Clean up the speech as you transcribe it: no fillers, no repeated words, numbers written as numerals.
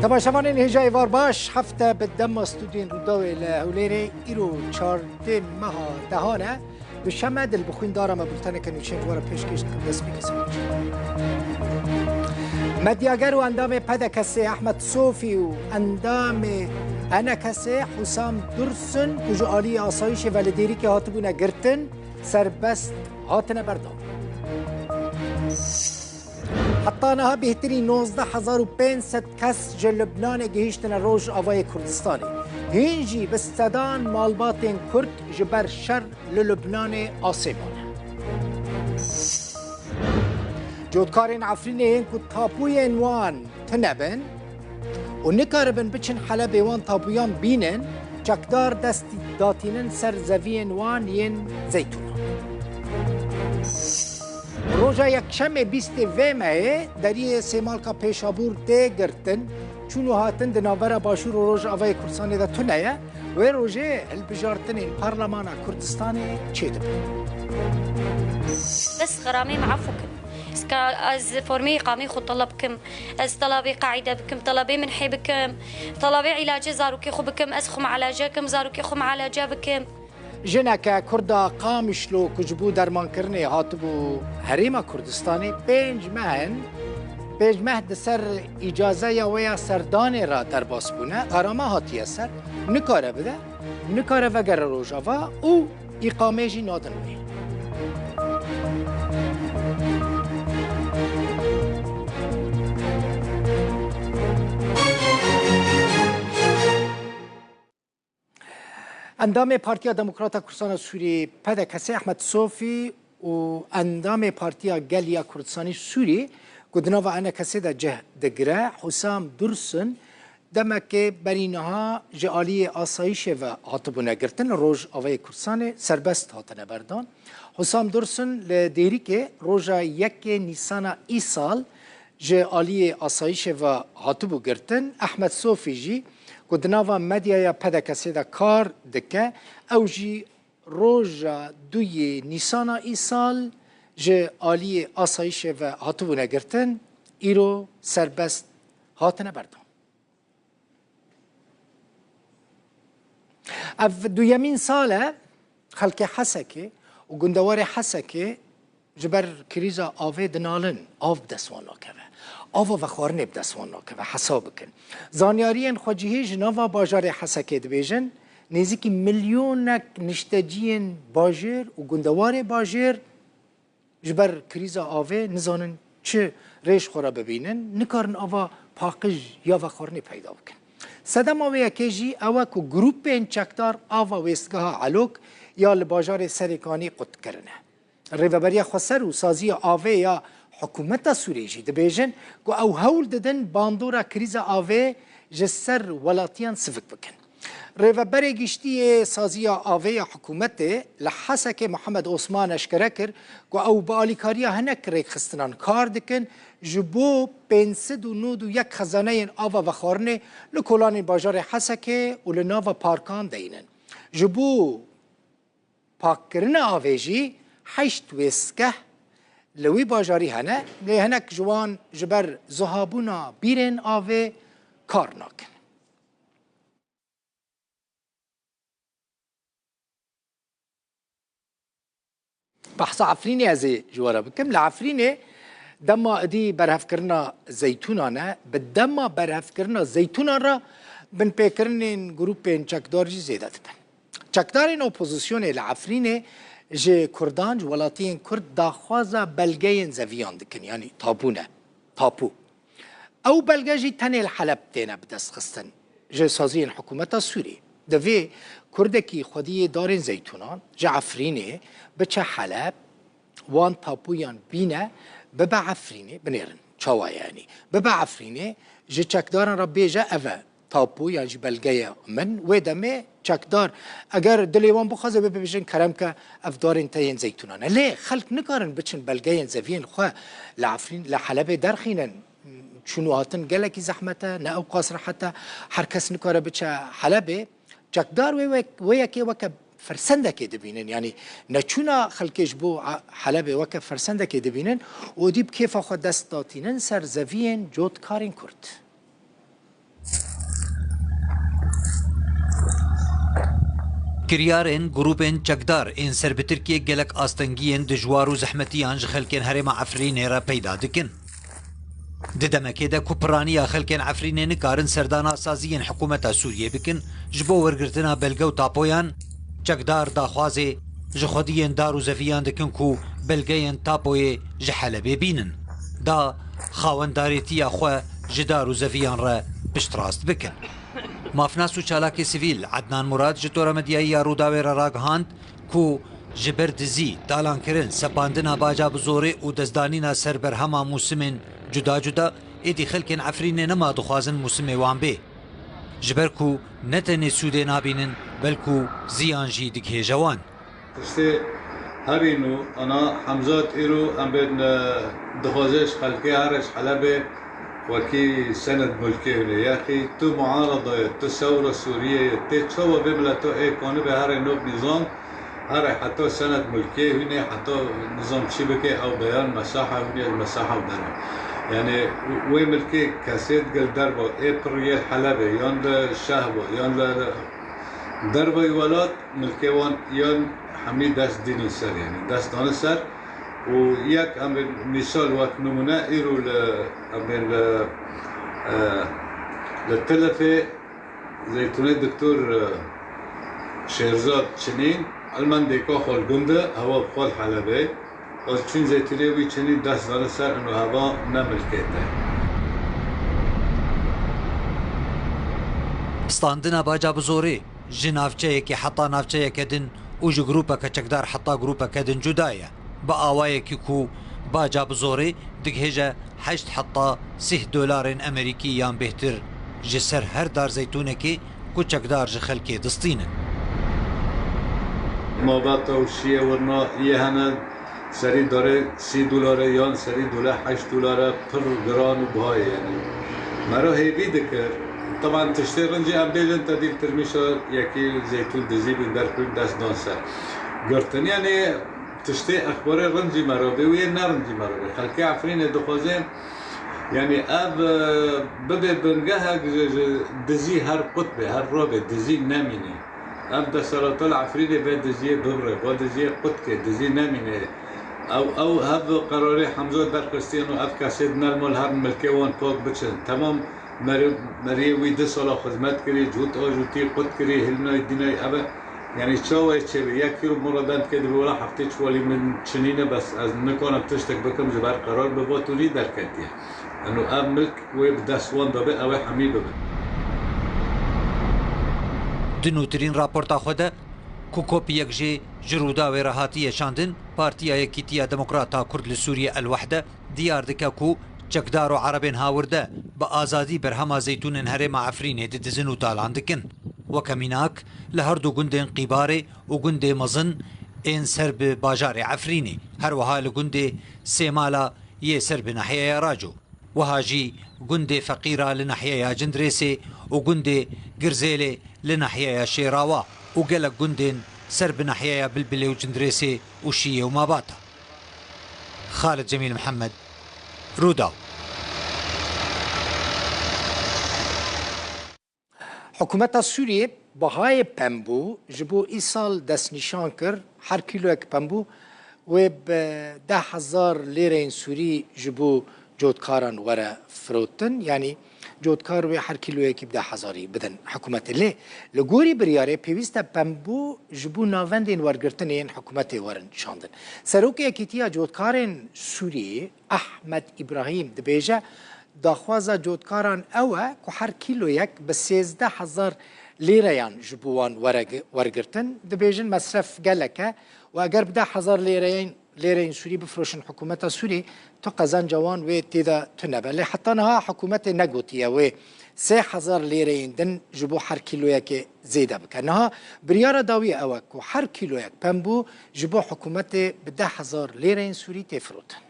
تماشاوان هجای وار باش هفته به دم استودین روداوی لهولینی ایرو چارده مها دهانه دوشنبه دل بخوین دارم بولتن کنوچین وارا پیشکش دست میکسیم. مدیاگر و اندام پدکسی احمد صوفی و اندام انکسی حسام درسن کجا عالی آسایش ولدیری که هاتبونه گرتن سربست هاتنه بردام. حتی نها بهتری 19500 کس جل لبنان گهیشتن روش آوای کردستانی. هینجی بستدان مالباتین کرد جبر شر للبنان آسیمانه. جودکارین عفرین این که تابوی انوان تنبن و نکاربن بچن حلب وان تابویان بینن چکدار دستی داتینن سر زوی انوان ین زیتون. روزا یکشنبه 20 مه دری سیمالکا پیشابور ده گرتن چونو هاتن دناور باشور و روز آوای کردستان ده تنه و روزه البجارتن این پارلمان کردستان چه ده بس غرامي معفوكم از فرمي قامي خو طلبكم از طلبي قاعده بكم طلبي منحي بكم طلبي علاج زاروكي خو بكم اسخم علاجكم زاروكي خو علاجا بكم جنکه کردا قامشلو کجبو درمان کرنه هاتبو حریم کردستانی پنج ماه دسر اجازه یا ویا سردان را در باس بونه غرامه هاتیه سر نکاره بده نکاره وگر روژاوا او اقامه جی نادن بی اندام پارتیا دموکراتا کردستان سوری پدکسی احمد صوفی و اندام پارتیا گلیا کردستانی سوری گدنا و انا کسی دا جه دگره حسام درسن دمک برینها جعالی آسایش و هاتبونه گرتن روز آوای کردستان سربست هاتنه بردان حسام درسن لدیری که روز 1 نیسان ای سال جعالی آسایش و هاتبو گرتن احمد صوفی جی گدناوا مدیا پدکسی دا کار دکه او جی روژا 2 نیسان ای سال جه آلی آسایش و هاتو نگرتن ایرو سربست هاتنه بردم اف 2 ساله خلق حسکه و گندوار حسکه جبر کریزا آوه دنالن آف دستوان ناکوه آوا و خوارنه بدستوان ناکوه حساب کن زانیارین خواجهی جناوا باجار حسکه دبیجن نزدیکی میلیونک نشتجین باجر و گندوار باجر جبر کریزا آوه نزانن چه ریش خورا ببینن نکارن آوا پاقج یا و خوارنه پیدا بکن صدم آوه یکیجی آوا که گروپ این چکدار آوا ویستگاه علوک یا لباجار سرکانی قد کرنه ریوبری خسر و سازی آوه یا حکومت سوریجی دبیجن که او هول ددن باندورا کریزا آوه جسر ولاتیان سفک بکن ریوبری گشتی سازی آوه حکومت لحسک محمد عثمان اشکره کر که او با آلیکاریا هنک ریک خستنان کار دکن جبو 591 خزانه آوا و خارنه لکولان باجار حسک و لناو پارکان دینن جبو پاک کرن آوه جی 8 وسکه لوی باجاری هنه هنک جوان جبر زهابونا بیرن آوه کار ناکن بحث عفرینی از جوارا بکم لعفرینی دما ادی برهف کرنا زیتونانه به دما برهف کرنا زیتونان را بن پیکرنین گروپ چکدار جی زیده دبن چکدارین اپوزیسیون لعفرینی جه کردان ولاتین کرد داخوازا بلگین زویان دکن یعنی تاپو او بلگه جی تنیل حلب تینه بدست خستن جه سازین حکومت سوری دوی کردکی خودی دارین زیتونان جه عفرینه بچه حلب وان تاپویان بینه ببا عفرینه بنیرن چاوا یعنی ببا عفرینه جه چکدارن را بیجه اوه تاپو یعنی بلگه من و دمه چکدار اگر دلیوان بخوازه ببیشن کرم که افدارین تاین زیتونانه لی خلق نکارن بچن بلگه زوین خواه لعفرین لحلبه درخینن چونو هاتن گلکی زحمته نه او قاصر حتی هر کس نکاره بچه حلبه چکدار و یکی وکه فرسنده که دبینن یعنی نچونا خلقش بو حلبه وکه فرسنده که دبینن و دیب کیف خود دست داتینن سر زوین جود کارین کرد كريارين جروبين چکدار این سر به ترکیه گلک آستنگیین دجوار و زحمتیان خلکین هرما عفرینه را پیدا دکن. ددمکه ده کوپرانی خلکین عفرینه نکارن سردانا سازیین حکومت سوریه بکن جبو ورگرتنا بلگه و تاپویان چکدار داخوازه جخودیین دارو زفیان دکن کو بلگهین تاپوی جحلبه بینن. دا خاونداریتی خواه جدارو زفیان را پشتراست بکن. مافناس و چالاک سیویل عدنان مراد جتورا مدیایی روداوی را راگهاند کو جبر دزی دالان کرن سپاندنا باجا بزوره و دزدانینا سربر هما موسمین جدا جدا ایدی خلکن عفرین نما دخوازن موسم وان بی جبر کو نتن سوده نابینن بلکو زیان جی دکه جوان تشتی هرینو انا حمزات ایرو ام بین دخوازش خلقی هرش حلبه وكي سند ملكي يا اخي تو معارضه تو ثوره سوريه تشوى بملتو اي كون بهار نوب نظام هر حتى سند ملكي هنا حتى نظام شبكه او بيان مساحه هنا المساحه ودرب يعني وين ملكي كاسيت قال دربه اي بريال حلبه يان الشهبه يان دربه الولاد ملكي وان يان حميد داس ديني سر يعني داس دان سر وياك أمر مثال وقت نمونا إيرو أمر للتلفة زيتونة دكتور شيرزاد شنين علمان ديكو خال جندة هوا بخال حلبة وشين زيتونة وي شنين داس دار سر إنه هوا نملكته. ستاندنا باجا بزوري جنافچه کی حتا نافچه کدن او جروپا کچکدار حتا گروپا کدن جدايه با آوایکی کو باجا بزوری دگهجه 8 حتی $6 امریکی یان بهتر جسر هر دار زیتونه که کوچکدار جخلکی دستینه ما با توشیه ورنا یه هنه سری داره $30 یان سری $8 پر گران و بهای یعنی مرا هیوی دکر طبعا تشتری رنجی ام بیلن تدیل ترمیشا یکی زیتون دزی بندر کن دست دانسه گرتنی یعنی تشتي اخبار رنجي مرابي وين نرنجي مرابي خلكي عفرين دخوزين يعني اب بدا بنجاها دزي هر قطبه هر رابط دزي ناميني اب سرطان العفريني بعد دزي بغرة بعد دزي قطكه دزي ناميني او هذا قراري حمزه در كريستيانو اب كاسيد نرمال هر ملكيوان فوق بتشن تمام مري ويد سال خدمت كري جوت اجوتي قط كري هلنا الديناي ابا يعني شوي تشري يكيرو مرادات كده ولا حفتي شوالي من شنينه بس از نكون بتشتك بكم جبار قرار ببوتولي دركتيه انه اب ملك ويبدا سوان دبي او حميده دنوترین راپورتا خوده کوکوپ یک جی جرودا و راحتی شاندن پارتیا یکیتیا دموکراتا کرد لسوریه الوحده دیار دکا کو چکدار و عربین هاورده با آزادی برهما زیتون هرم عفرینه ددزن و تالان دکن وكميناك لهردو گندين قيباري و گندي مزن ان سرب باجار عفريني هروها لگندي سيمالا يه سرب ناحية راجو وهاجي گندي فقيرة لناحية جندريسي و گندي گرزيلي لناحية شيراوا و قلق گندين سرب ناحية بلبلي و جندريسي و شية و ماباتا. خالد جميل محمد روداو. حکومت سوریه بهای پنبو جبو ایسال دست نشان کرد هر کیلو یک پنبو و به 10,000 لیره سوری جبو جودکاران وره فروتن یعنی جودکار و هر کیلو یکی به 10,000 بدن حکومت لی لگوری بریاره پیوسته پنبو جبو ناوندین ورگرتن این حکومت ورن شاندن سروک یکیتیا جودکارن سوریه احمد ابراهیم دبیجه داخوازا جودکاران اوه که هر کیلو یک به 13,000 لیره یان جبوان ورگرتن دبیجن مصرف گلکه و اگر به 10,000 لیره سوری بفروشن حکومت سوری تو قزان جوان و تیدا تنبه لی حتی نها حکومت نگوتیه و 3,000 لیره دن جبو هر کیلو یک زیده بکن نها بریار داوی اوه که هر کیلو یک پنبو جبو حکومت به 10,000 لیره سوری تفروتن